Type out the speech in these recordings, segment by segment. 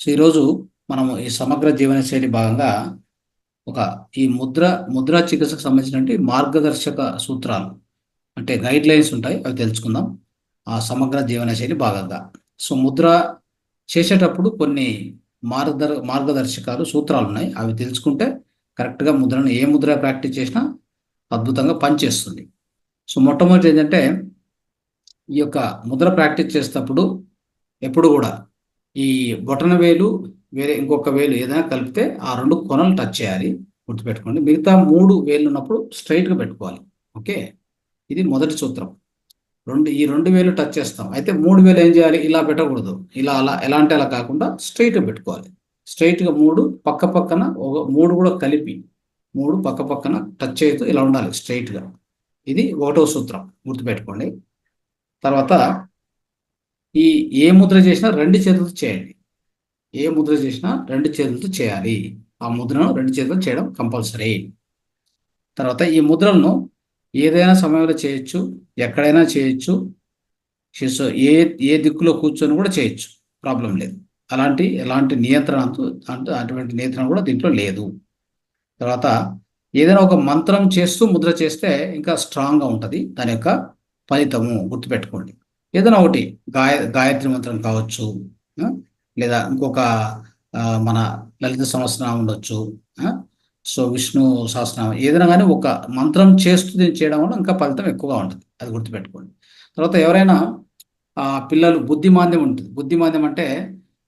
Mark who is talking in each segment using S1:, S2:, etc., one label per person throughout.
S1: So ఈరోజు మనము ఈ సమగ్ర జీవన శైలి భాగంగా ఒక ఈ ముద్రా చికిత్సకు సంబంధించినటువంటి మార్గదర్శక సూత్రాలు అంటే గైడ్ లైన్స్ ఉంటాయి, అవి తెలుసుకుందాం ఆ సమగ్ర జీవన శైలి భాగంగా. సో ముద్ర చేసేటప్పుడు కొన్ని మార్గదర్శకాలు సూత్రాలు ఉన్నాయి, అవి తెలుసుకుంటే కరెక్ట్గా ముద్రను ఏ ముద్ర ప్రాక్టీస్ చేసినా అద్భుతంగా పనిచేస్తుంది. సో మొట్టమొదటి ఏంటంటే, ఈ యొక్క ముద్ర ప్రాక్టీస్ చేసేటప్పుడు ఎప్పుడు కూడా ఈ బొటన వేలు వేరే ఇంకొక వేలు ఏదైనా కలిపితే ఆ రెండు కొనలు టచ్ చేయాలి, గుర్తుపెట్టుకోండి. మిగతా మూడు వేలు ఉన్నప్పుడు స్ట్రైట్గా పెట్టుకోవాలి. ఓకే, ఇది మొదటి సూత్రం. ఈ రెండు వేలు టచ్ చేస్తాం, అయితే మూడు వేలు ఏం చేయాలి? ఇలా పెట్టకూడదు, ఇలా అలా ఎలా అంటే అలా కాకుండా స్ట్రైట్గా పెట్టుకోవాలి. స్ట్రైట్గా మూడు పక్క పక్కన మూడు కూడా కలిపి మూడు పక్క పక్కన టచ్ చేస్తూ ఇలా ఉండాలి స్ట్రైట్గా. ఇది ఒకటో సూత్రం, గుర్తుపెట్టుకోండి. తర్వాత ఈ ఏ ముద్ర చేసినా రెండు చేతులతో చేయండి. ఏ ముద్ర చేసినా రెండు చేతులతో చేయాలి. ఆ ముద్రను రెండు చేతులతో చేయడం కంపల్సరీ. తర్వాత ఈ ముద్రలను ఏదైనా సమయంలో చేయొచ్చు, ఎక్కడైనా చేయొచ్చు. ఏ ఏ దిక్కులో కూర్చొని కూడా చేయొచ్చు, ప్రాబ్లం లేదు. ఎలాంటి నియంత్రణ అటువంటి నియంత్రణ కూడా దీంట్లో లేదు. తర్వాత ఏదైనా ఒక మంత్రం చేస్తూ ముద్ర చేస్తే ఇంకా స్ట్రాంగ్గా ఉంటుంది దాని యొక్క ఫలితము, గుర్తుపెట్టుకోండి. ఏదైనా ఒకటి గాయత్రి మంత్రం కావచ్చు, లేదా ఇంకొక మన లలిత సహస్రనామం ఉండొచ్చు, సో విష్ణు సహస్రనామం, ఏదైనా కానీ ఒక మంత్రం చేస్తూ దీన్ని చేయడం వల్ల ఇంకా ఫలితం ఎక్కువగా ఉంటుంది, అది గుర్తుపెట్టుకోండి. తర్వాత ఎవరైనా పిల్లలు బుద్ధిమాంద్యం ఉంటుంది. బుద్ధిమాంద్యం అంటే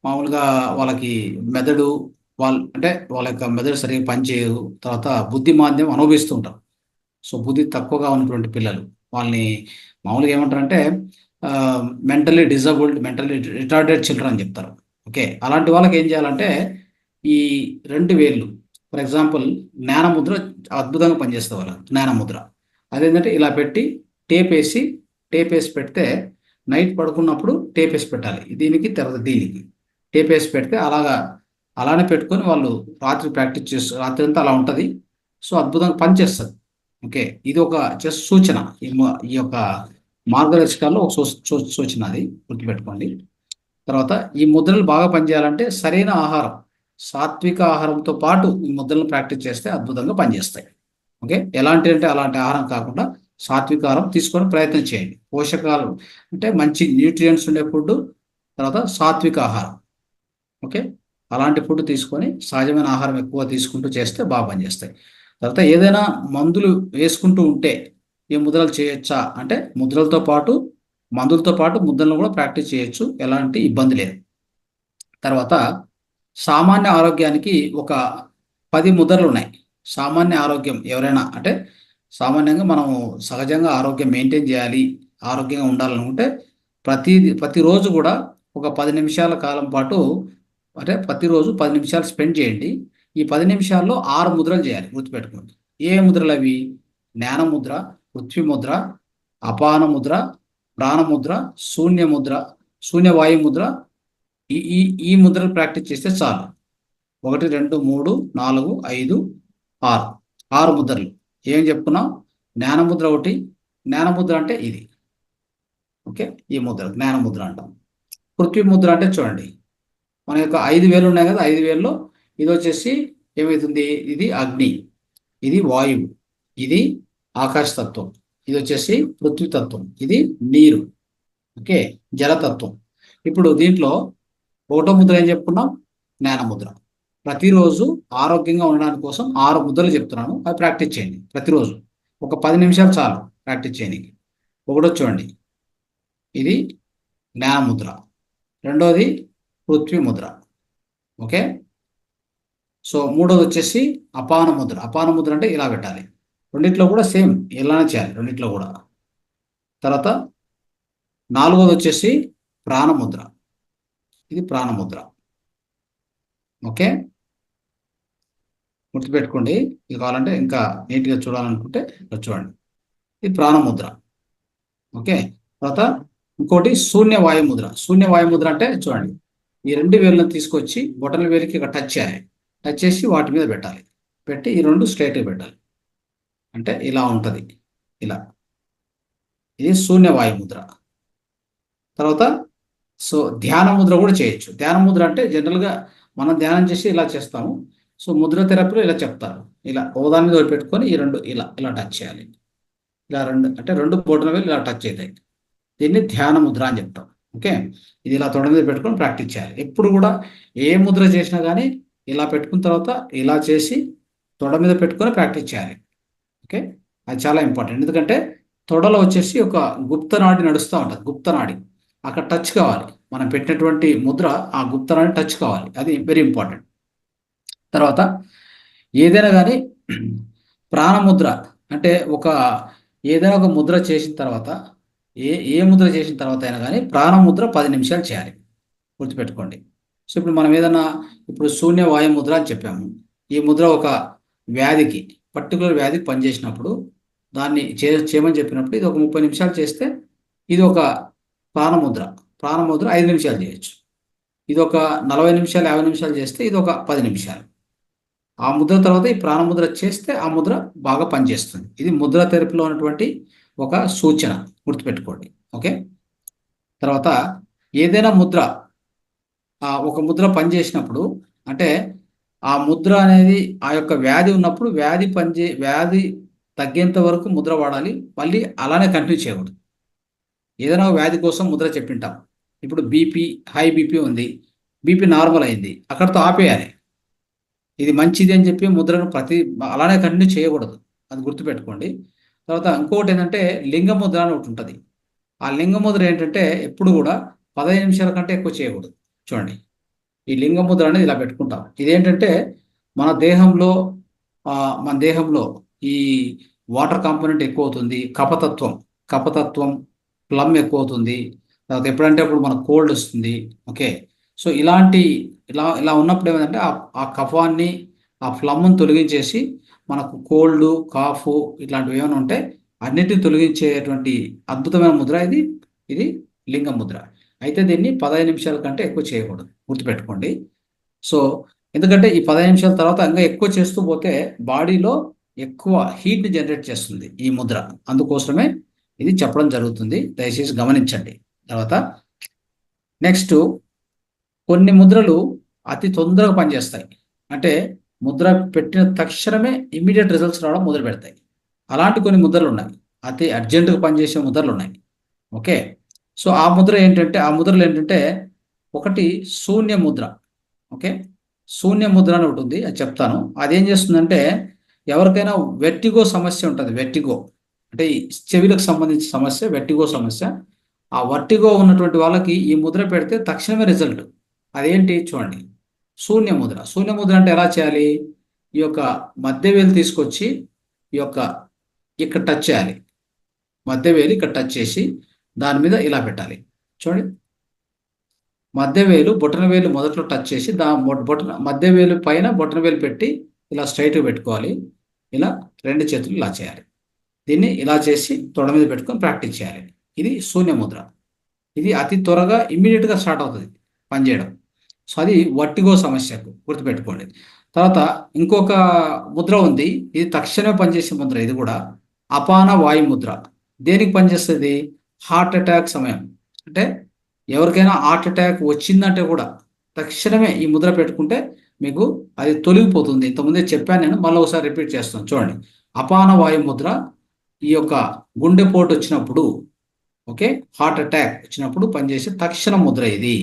S1: మామూలుగా వాళ్ళకి మెదడు వాళ్ళ యొక్క మెదడు సరిగ్గా పనిచేయదు, తర్వాత బుద్ధిమాంద్యం అనుభవిస్తూ ఉంటారు. సో బుద్ధి తక్కువగా ఉన్నటువంటి పిల్లలు, వాళ్ళని మామూలుగా ఏమంటారంటే mentally disabled, mentally retarded children అని చెప్తారు. ఓకే, అలాంటి వాళ్ళకి ఏం చేయాలంటే ఈ రెండు వేళ్ళు, ఫర్ ఎగ్జాంపుల్ జ్ఞానముద్ర అద్భుతంగా పనిచేస్తే వాళ్ళ జ్ఞానముద్ర అదేంటంటే ఇలా పెట్టి టేప్ వేసి పెడితే నైట్ పడుకున్నప్పుడు టేప్ వేసి పెట్టాలి. దీనికి తర్వాత దీనికి టేప్ వేసి పెడితే అలానే పెట్టుకొని వాళ్ళు రాత్రి ప్రాక్టీస్ చేస్తారు. రాత్రి అంతా అలా ఉంటుంది. సో అద్భుతంగా పనిచేస్తుంది. ఓకే, ఇది ఒక జస్ట్ సూచన. ఈ యొక్క మార్గదర్శకాల్లో ఒక సూచన, అది గుర్తుపెట్టుకోండి. తర్వాత ఈ ముద్రలు బాగా పనిచేయాలంటే సరైన ఆహారం, సాత్విక ఆహారంతో పాటు ఈ ముద్రలను ప్రాక్టీస్ చేస్తే అద్భుతంగా పనిచేస్తాయి. ఓకే, అంటే అలాంటి ఆహారం కాకుండా సాత్విక ఆహారం తీసుకొని ప్రయత్నం చేయండి. పోషకాలు అంటే మంచి న్యూట్రియంట్స్ ఉండే ఫుడ్, తర్వాత సాత్విక ఆహారం. ఓకే, అలాంటి ఫుడ్ తీసుకొని సహజమైన ఆహారం ఎక్కువ తీసుకుంటూ చేస్తే బాగా పనిచేస్తాయి. తర్వాత ఏదైనా మందులు వేసుకుంటూ ఉంటే ఈ ముద్రలు చేయొచ్చా అంటే, ముద్రలతో పాటు మందులతో పాటు ముద్రలను కూడా ప్రాక్టీస్ చేయొచ్చు, ఎలాంటి ఇబ్బంది లేదు. తర్వాత సామాన్య ఆరోగ్యానికి ఒక 10 ముద్రలు ఉన్నాయి. సామాన్య ఆరోగ్యం ఎవరైనా అంటే సామాన్యంగా మనం సహజంగా ఆరోగ్యం మెయింటైన్ చేయాలి, ఆరోగ్యంగా ఉండాలనుకుంటే ప్రతిరోజు కూడా ఒక 10 నిమిషాల కాలం పాటు, అంటే ప్రతిరోజు 10 నిమిషాలు స్పెండ్ చేయండి. ఈ 10 నిమిషాల్లో 6 ముద్రలు చేయాలి, గుర్తుపెట్టుకోండి. ఏ ముద్రలు అవి? జ్ఞానముద్ర, పృథ్వీ ముద్ర, అపాన ముద్ర, ప్రాణముద్ర, శూన్య ముద్ర, శూన్యవాయు ముద్ర. ఈ ఈ ఈ ముద్రలు ప్రాక్టీస్ చేస్తే చాలు. 1 2 3 4 5 6 6 ముద్రలు ఏం చెప్పుకున్నాం? జ్ఞానముద్ర ఒకటి, జ్ఞానముద్ర అంటే ఇది. ఓకే, ఈ ముద్ర జ్ఞానముద్ర అంటాం. పృథ్వీ ముద్ర అంటే చూడండి, మన యొక్క 5 వేలు ఉన్నాయి కదా, 5 వేల్లో ఇది వచ్చేసి ఏమవుతుంది? ఇది అగ్ని, ఇది వాయువు, ఇది ఆకాశతత్వం, ఇది వచ్చేసి పృథ్వీతత్వం, ఇది నీరు. ఓకే, జలతత్వం. ఇప్పుడు దీంట్లో ఒకటో ముద్ర ఏం చెప్పుకున్నాం? జ్ఞానముద్ర. ప్రతిరోజు ఆరోగ్యంగా ఉండడానికి కోసం 6 ముద్రలు చెప్తున్నాను, అవి ప్రాక్టీస్ చేయండి ప్రతిరోజు. ఒక 10 నిమిషాలు చాలు ప్రాక్టీస్ చేయడానికి. ఒకటో చూడండి, ఇది జ్ఞానముద్ర. రెండోది పృథ్వీ ముద్ర. ఓకే, సో మూడోది వచ్చేసి అపాన ముద్ర. అపాన ముద్ర అంటే ఇలా పెట్టాలి. రెండిట్లో కూడా సేమ్ ఇలానే చేయాలి, రెండిట్లో కూడా. తర్వాత నాలుగోది వచ్చేసి ప్రాణముద్ర. ఇది ప్రాణముద్ర. ఓకే, గుర్తుపెట్టుకోండి. ఇది కావాలంటే ఇంకా నీట్గా చూడాలనుకుంటే ఇక్కడ చూడండి, ఇది ప్రాణముద్ర. ఓకే, తర్వాత ఇంకోటి శూన్య వాయుముద్ర. శూన్య వాయుముద్ర అంటే చూడండి, ఈ 2 వేళ్ళను తీసుకొచ్చి బొటన వేలికి ఇక్కడ టచ్ చేయాలి. టచ్ చేసి వాటి మీద పెట్టాలి. పెట్టి ఈ 2 స్ట్రైట్గా పెట్టాలి. అంటే ఇలా ఉంటుంది, ఇలా. ఇది శూన్య వాయుముద్ర. తర్వాత సో ధ్యాన ముద్ర కూడా చేయొచ్చు. ధ్యాన ముద్ర అంటే జనరల్గా మనం ధ్యానం చేసి ఇలా చేస్తాము. సో ముద్ర థెరపీలో ఇలా చెప్తారు, ఇలా ఓదాని మీద పెట్టుకొని ఈ రెండు ఇలా ఇలా టచ్ చేయాలి. ఇలా రెండు అంటే రెండు బొటన వేలు ఇలా టచ్ అవుతాయి. దీన్ని ధ్యాన ముద్ర అని చెప్తాం. ఓకే, ఇది ఇలా తొడ మీద పెట్టుకొని ప్రాక్టీస్ చేయాలి. ఎప్పుడు కూడా ఏ ముద్ర చేసినా కానీ ఇలా పెట్టుకున్న తర్వాత ఇలా చేసి తొడ మీద పెట్టుకొని ప్రాక్టీస్ చేయాలి. ఓకే, అది చాలా ఇంపార్టెంట్. ఎందుకంటే తొడలో వచ్చేసి ఒక గుప్త నాడి నడుస్తూ ఉంటుంది. గుప్త నాడి అక్కడ టచ్ కావాలి. మనం పెట్టినటువంటి ముద్ర ఆ గుప్త నాడి టచ్ కావాలి. అది వెరీ ఇంపార్టెంట్. తర్వాత ఏదైనా కానీ ప్రాణముద్ర అంటే ఏదైనా ఒక ముద్ర చేసిన తర్వాత ఏ ముద్ర చేసిన తర్వాత అయినా కానీ ప్రాణముద్ర 10 నిమిషాలు చేయాలి. గుర్తుపెట్టుకోండి. సో ఇప్పుడు మనం ఏదైనా ఇప్పుడు శూన్య వాయు ముద్ర అని చెప్పాము. ఈ ముద్ర ఒక వ్యాధికి పర్టికులర్ వ్యాధికి పనిచేసినప్పుడు దాన్ని చేయమని చెప్పినప్పుడు ఇది ఒక 30 నిమిషాలు చేస్తే ఇది ఒక ప్రాణముద్ర. ప్రాణముద్ర 5 నిమిషాలు చేయొచ్చు. ఇది ఒక 40 నిమిషాలు 50 నిమిషాలు చేస్తే ఇది ఒక 10 నిమిషాలు. ఆ ముద్ర తర్వాత ఈ ప్రాణముద్ర చేస్తే ఆ ముద్ర బాగా పనిచేస్తుంది. ఇది ముద్ర థెరపీలో ఉన్నటువంటి ఒక సూచన, గుర్తుపెట్టుకోండి. ఓకే, తర్వాత ఏదైనా ముద్ర ఒక ముద్ర పనిచేసినప్పుడు అంటే ఆ ముద్ర అనేది ఆ యొక్క వ్యాధి ఉన్నప్పుడు వ్యాధి తగ్గేంత వరకు ముద్ర వాడాలి. మళ్ళీ అలానే కంటిన్యూ చేయకూడదు. ఏదైనా ఒక వ్యాధి కోసం ముద్ర చెప్పింటాం. ఇప్పుడు హై బీపీ ఉంది, బీపీ నార్మల్ అయింది, అక్కడితో ఆపేయాలి. ఇది మంచిది అని చెప్పి ముద్రను అలానే కంటిన్యూ చేయకూడదు. అది గుర్తుపెట్టుకోండి. తర్వాత ఇంకొకటి ఏంటంటే లింగ ముద్ర అని ఒకటి ఉంటుంది. ఆ లింగ ముద్ర ఏంటంటే ఎప్పుడు కూడా 15 నిమిషాల కంటే ఎక్కువ చేయకూడదు. చూడండి, ఈ లింగ ముద్ర అనేది ఇలా పెట్టుకుంటాం. ఇదేంటంటే మన దేహంలో మన దేహంలో ఈ వాటర్ కాంపోనెంట్ ఎక్కువ అవుతుంది. కపతత్వం ప్లమ్ ఎక్కువ అవుతుంది. తర్వాత ఎప్పుడంటే అప్పుడు మనకు కోల్డ్ వస్తుంది. ఓకే, సో ఇలా ఇలా ఉన్నప్పుడు ఏమైందంటే ఆ కఫాన్ని ఆ ఫ్లమ్ను తొలగించేసి మనకు కోల్డ్ కాఫ్ ఇట్లాంటివి ఏమైనా ఉంటే అన్నిటిని తొలగించేటువంటి అద్భుతమైన ముద్ర ఇది లింగ ముద్ర. అయితే దీన్ని 15 నిమిషాల కంటే ఎక్కువ చేయకూడదు. గుర్తుపెట్టుకోండి. సో ఎందుకంటే ఈ 15 నిమిషాల తర్వాత ఇంకా ఎక్కువ చేస్తూ పోతే బాడీలో ఎక్కువ హీట్ని జనరేట్ చేస్తుంది ఈ ముద్ర. అందుకోసమే ఇది చెప్పడం జరుగుతుంది. దయచేసి గమనించండి. తర్వాత నెక్స్ట్ కొన్ని ముద్రలు అతి తొందరగా పనిచేస్తాయి. అంటే ముద్ర పెట్టిన తక్షణమే ఇమ్మీడియట్ రిజల్ట్స్ రావడం మొదలు పెడతాయి. అలాంటి కొన్ని ముద్రలు ఉన్నాయి. అతి అర్జెంటుగా పనిచేసే ముద్రలు ఉన్నాయి. ఓకే, సో ఆ ముద్రలు ఏంటంటే ఒకటి శూన్య ముద్ర. ఓకే, శూన్య ముద్ర అని ఒకటి ఉంది, అది చెప్తాను. అదేం చేస్తుందంటే ఎవరికైనా వెర్టిగో సమస్య ఉంటుంది. వెర్టిగో అంటే ఈ చెవులకు సంబంధించిన సమస్య, వెర్టిగో సమస్య. ఆ వర్టిగో ఉన్నటువంటి వాళ్ళకి ఈ ముద్ర పెడితే తక్షణమే రిజల్ట్. అదేంటి చూడండి, శూన్య ముద్ర. శూన్య ముద్ర అంటే ఎలా చేయాలి? ఈ యొక్క మధ్య వేలు తీసుకొచ్చి ఈ యొక్క ఇక్కడ టచ్ చేయాలి. మధ్య వేలు ఇక్కడ టచ్ చేసి దాని మీద ఇలా పెట్టాలి. చూడండి, మధ్య వేలు బొటన వేలు మొదట్లో టచ్ చేసి మధ్య వేలు పైన బొటన వేలు పెట్టి ఇలా స్ట్రైట్గా పెట్టుకోవాలి. ఇలా రెండు చేతులు ఇలా చేయాలి. దీన్ని ఇలా చేసి తొడ మీద పెట్టుకొని ప్రాక్టీస్ చేయాలి. ఇది శూన్య ముద్ర. ఇది అతి త్వరగా ఇమ్మీడియట్గా స్టార్ట్ అవుతుంది పనిచేయడం. సో అది వర్టిగో సమస్యకు గుర్తుపెట్టుకోండి. తర్వాత ఇంకొక ముద్ర ఉంది, ఇది తక్షణమే పనిచేసే ముద్ర. ఇది కూడా అపాన వాయు ముద్ర. దేనికి పనిచేస్తుంది? హార్ట్ అటాక్ సమయం. అంటే ఎవరికైనా హార్ట్ అటాక్ వచ్చిందంటే కూడా తక్షణమే ఈ ముద్ర పెట్టుకుంటే మీకు అది తొలగిపోతుంది. ఇంతకుముందే చెప్పాను నేను, మళ్ళీ ఒకసారి రిపీట్ చేస్తాను. చూడండి, అపాన వాయు ముద్ర ఈ యొక్క గుండెపోటు వచ్చినప్పుడు, ఓకే, హార్ట్ అటాక్ వచ్చినప్పుడు పనిచేసే తక్షణ ముద్ర. ఇది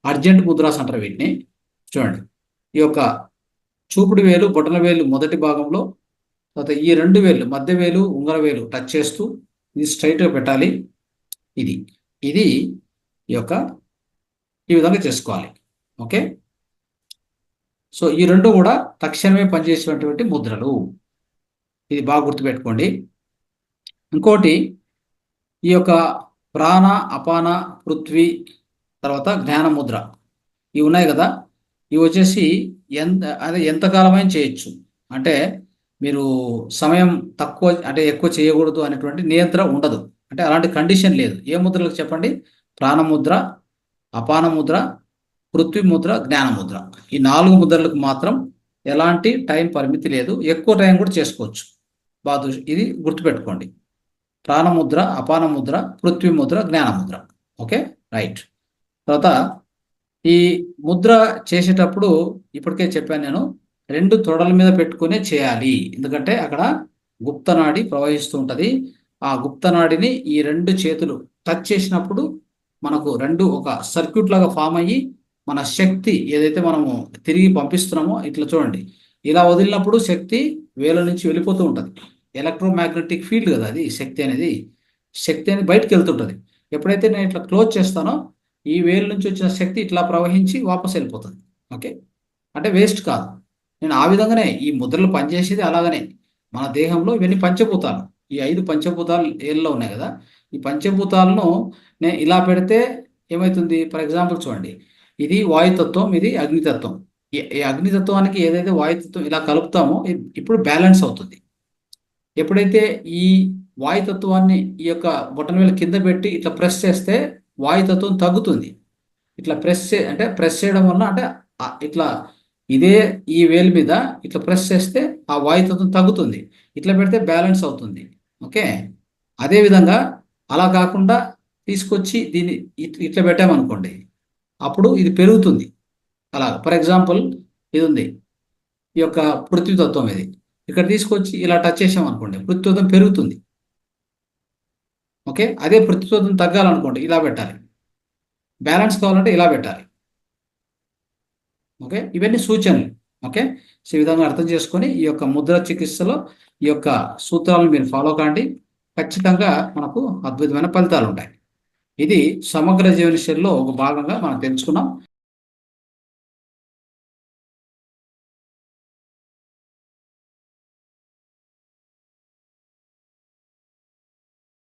S1: అర్జెంట్ ముద్రాస్ అంటారు వీటిని. చూడండి, ఈ యొక్క చూపుడు వేలు బొటన వేలు మొదటి భాగంలో, తర్వాత ఈ రెండు వేలు మధ్య వేలు ఉంగర వేలు టచ్ చేస్తూ ఇది స్ట్రైట్గా పెట్టాలి. ఇది ఇది ఈ విధంగా చేసుకోవాలి. ఓకే, సో ఈ రెండు కూడా తక్షణమే పనిచేసేటువంటి ముద్రలు. ఇది బాగా గుర్తుపెట్టుకోండి. ఇంకోటి ఈ యొక్క ప్రాణ అపాన పృథ్వీ తర్వాత జ్ఞాన ముద్ర, ఇవి ఉన్నాయి కదా. ఇవి వచ్చేసి ఎంతకాలమైనా చేయొచ్చు. అంటే మీరు సమయం తక్కువ అంటే ఎక్కువ చేయకూడదు అనేటువంటి నియంత్రణ ఉండదు. అంటే అలాంటి కండిషన్ లేదు. ఏ ముద్రలకు చెప్పండి? ప్రాణముద్ర, అపాన ముద్ర, పృథ్వీ ముద్ర, జ్ఞాన ముద్ర. ఈ 4 ముద్రలకు మాత్రం ఎలాంటి టైం పరిమితి లేదు. ఎక్కువ టైం కూడా చేసుకోవచ్చు. ఇది గుర్తుపెట్టుకోండి. ప్రాణముద్ర, అపాన ముద్ర, పృథ్వీ ముద్ర, జ్ఞాన ముద్ర. Okay, right. తర్వాత ఈ ముద్ర చేసేటప్పుడు ఇప్పటికే చెప్పాను నేను, 2 తొడల మీద పెట్టుకునే చేయాలి. ఎందుకంటే అక్కడ గుప్తనాడి ప్రవహిస్తూ ఉంటుంది. ఆ గుప్తనాడిని ఈ 2 చేతులు టచ్ చేసినప్పుడు మనకు 2 ఒక సర్క్యూట్ లాగా ఫామ్ అయ్యి మన శక్తి ఏదైతే మనము తిరిగి పంపిస్తున్నామో ఇట్లా చూడండి. ఇలా వదిలినప్పుడు శక్తి వేల నుంచి వెళ్ళిపోతూ ఉంటుంది. ఎలక్ట్రోమాగ్నెటిక్ ఫీల్డ్ కదా అది, శక్తి అనేది బయటకు వెళ్తుంటుంది. ఎప్పుడైతే నేను ఇట్లా క్లోజ్ చేస్తానో ఈ వేలు నుంచి వచ్చిన శక్తి ఇట్లా ప్రవహించి వాపస్ వెళ్ళిపోతుంది. ఓకే, అంటే వేస్ట్ కాదు. నేను ఆ విధంగానే ఈ ముద్రలు పనిచేసేది అలాగనే. మన దేహంలో ఇవన్నీ పంచభూతాలు, ఈ 5 పంచభూతాలు ఏళ్ళలో ఉన్నాయి కదా. ఈ పంచభూతాలను నేను ఇలా పెడితే ఏమవుతుంది? ఫర్ ఎగ్జాంపుల్ చూడండి, ఇది వాయుతత్వం, ఇది అగ్నితత్వం. ఈ అగ్నితత్వానికి ఏదైతే వాయుతత్వం ఇలా కలుపుతామో ఇప్పుడు బ్యాలెన్స్ అవుతుంది. ఎప్పుడైతే ఈ వాయుతత్వాన్ని ఈ యొక్క బొటనవేలు కింద పెట్టి ఇట్లా ప్రెస్ చేస్తే వాయుతత్వం తగ్గుతుంది. ఇట్లా అంటే ప్రెస్ చేయడం వల్ల అంటే ఇట్లా ఇదే ఈ వేలు మీద ఇట్లా ప్రెస్ చేస్తే ఆ వాయుతత్వం తగ్గుతుంది. ఇట్లా పెడితే బ్యాలెన్స్ అవుతుంది. ఓకే, అదే విధంగా అలా కాకుండా తీసుకొచ్చి దీన్ని ఇట్లా పెట్టామనుకోండి, అప్పుడు ఇది పెరుగుతుంది. అలా ఫర్ ఎగ్జాంపుల్ ఇది ఉంది, ఈ యొక్క పృథ్వీతత్వం ఇది. ఇక్కడ తీసుకొచ్చి ఇలా టచ్ చేసామనుకోండి, పృథ్వీతత్వం పెరుగుతుంది. ఓకే, అదే పృథ్వీతత్వం తగ్గాలనుకోండి ఇలా పెట్టాలి. బ్యాలెన్స్ కావాలంటే ఇలా పెట్టాలి. ఓకే, ఇవన్నీ సూచనలు. ఓకే, సో ఈ విధంగా అర్థం చేసుకొని ఈ యొక్క ముద్ర చికిత్సలో ఈ యొక్క సూత్రాలను మీరు ఫాలో కాండి. ఖచ్చితంగా మనకు అద్భుతమైన ఫలితాలు ఉంటాయి. ఇది సమగ్ర జీవనశైలిలో ఒక భాగంగా మనం తెలుసుకున్నాం.